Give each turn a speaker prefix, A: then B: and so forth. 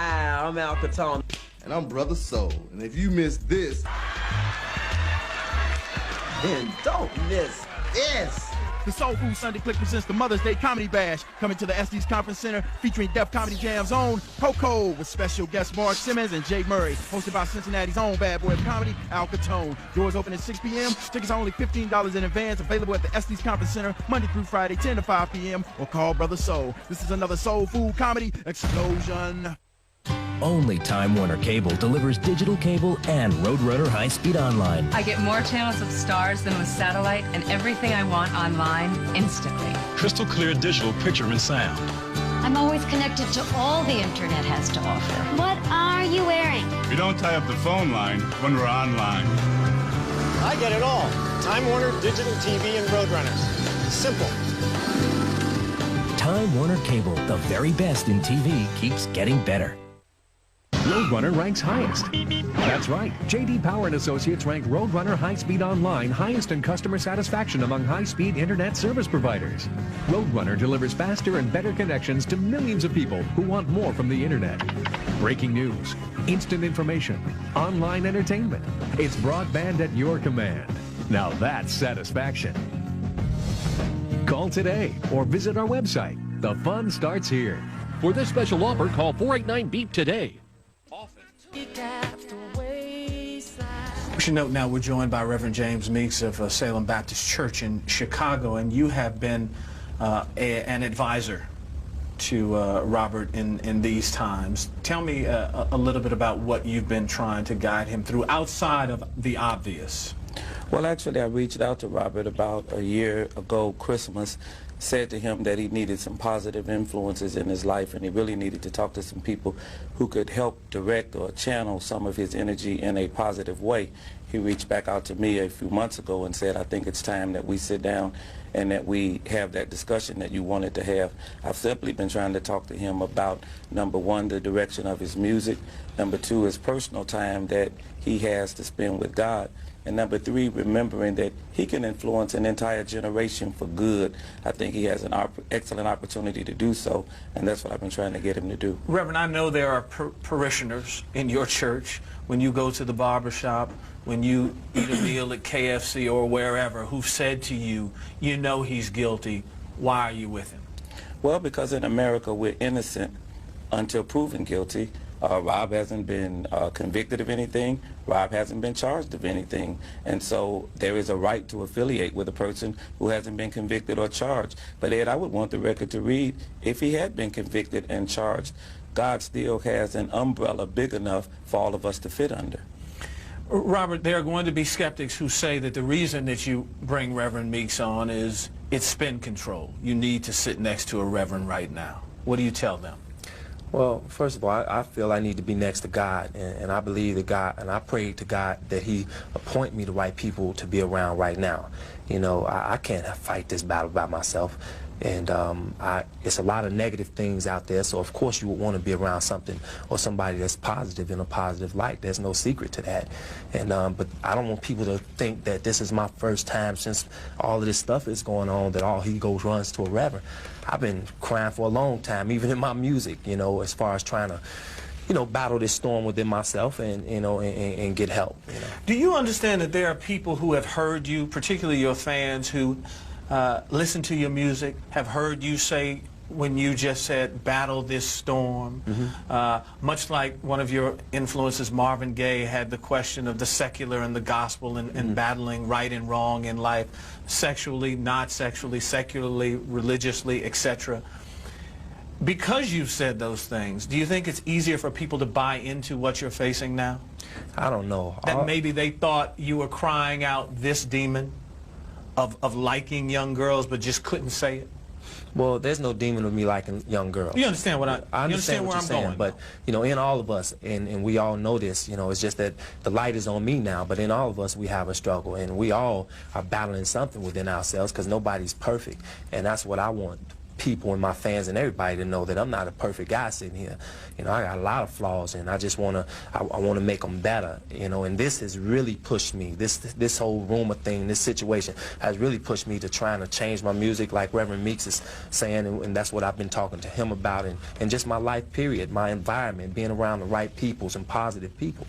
A: Hi, I'm Al Capone.
B: And I'm Brother Soul. And if you missed this,
A: then don't miss this.
C: The Soul Food Sunday Click presents the Mother's Day Comedy Bash, coming to the Estes Conference Center, featuring Def Comedy Jam's own Coco, with special guests Mark Simmons and Jay Murray, hosted by Cincinnati's own bad boy of comedy, Al Capone. Doors open at 6 p.m. Tickets are only $15 in advance, available at the Estes Conference Center, Monday through Friday, 10 to 5 p.m., or call Brother Soul. This is another Soul Food Comedy explosion.
D: Only Time Warner Cable delivers digital cable and Roadrunner high-speed online.
E: I get more channels of Stars than with satellite, and everything I want online instantly.
F: Crystal clear digital picture and sound.
G: I'm always connected to all the internet has to offer. What are you wearing?
H: We don't tie up the phone line when we're online.
I: I get it all. Time Warner, digital TV, and Roadrunner. Simple.
D: Time Warner Cable, the very best in TV, keeps getting better.
J: Roadrunner ranks highest. That's right. J.D. Power & Associates ranked Roadrunner High-Speed Online highest in customer satisfaction among high-speed internet service providers. Roadrunner delivers faster and better connections to millions of people who want more from the internet. Breaking news, instant information, online entertainment. It's broadband at your command. Now that's satisfaction. Call today or visit our website. The fun starts here.
K: For this special offer, call 489-BEEP today.
L: We should note now we're joined by Reverend James Meeks of Salem Baptist Church in Chicago, and you have been an advisor to Robert in these times. Tell me a little bit about what you've been trying to guide him through outside of the obvious.
M: Well, actually, I reached out to Robert about a year ago, Christmas, said to him that he needed some positive influences in his life, and he really needed to talk to some people who could help direct or channel some of his energy in a positive way. He reached back out to me a few months ago and said, I think it's time that we sit down and that we have that discussion that you wanted to have. I've simply been trying to talk to him about, number one, the direction of his music, number two, his personal time that he has to spend with God, and number three, remembering that he can influence an entire generation for good. I think he has an excellent opportunity to do so, and that's what I've been trying to get him to do.
L: Reverend, I know there are parishioners in your church, when you go to the barber shop, when you eat a meal at KFC or wherever, who've said to you, you know he's guilty, why are you with him?
M: Well, because in America we're innocent until proven guilty. Rob hasn't been convicted of anything. Rob hasn't been charged of anything. And so there is a right to affiliate with a person who hasn't been convicted or charged. But Ed, I would want the record to read, if he had been convicted and charged, God still has an umbrella big enough for all of us to fit under.
L: Robert, there are going to be skeptics who say that the reason that you bring Reverend Meeks on is it's spin control. You need to sit next to a reverend right now. What do you tell them?
N: Well, first of all, I feel I need to be next to God, and I believe that God, and I pray to God that He appoint me the right people to be around right now. You know, I can't fight this battle by myself, and it's a lot of negative things out there, so of course you would want to be around something or somebody that's positive in a positive light. There's no secret to that. And but I don't want people to think that this is my first time since all of this stuff is going on that all he goes runs to a reverend. I've been crying for a long time, even in my music, you know, as far as trying to, you know, battle this storm within myself and, you know, and get help, you know.
L: Do you understand that there are people who have heard you, particularly your fans, who listen to your music, have heard you say when you just said, battle this storm, much like one of your influences, Marvin Gaye, had the question of the secular and the gospel and battling right and wrong in life, sexually, not sexually, secularly, religiously, etc. Because you've said those things, do you think it's easier for people to buy into what you're facing now?
N: I don't know.
L: That maybe they thought you were crying out this demon of liking young girls but just couldn't say it?
N: Well, there's no demon of me liking young girls.
L: You understand what
N: I understand
L: where
N: what you're
L: I'm
N: saying,
L: going,
N: but you know, in all of us, and we all know this, you know, it's just that the light is on me now, but in all of us we have a struggle, and we all are battling something within ourselves because nobody's perfect, and that's what I want people and my fans and everybody to know that I'm not a perfect guy sitting here. You know, I got a lot of flaws, and I just wanna make them better. You know, and this has really pushed me. This whole rumor thing, this situation has really pushed me to trying to change my music, like Reverend Meeks is saying, and that's what I've been talking to him about, and just my life period, my environment, being around the right people, some positive people.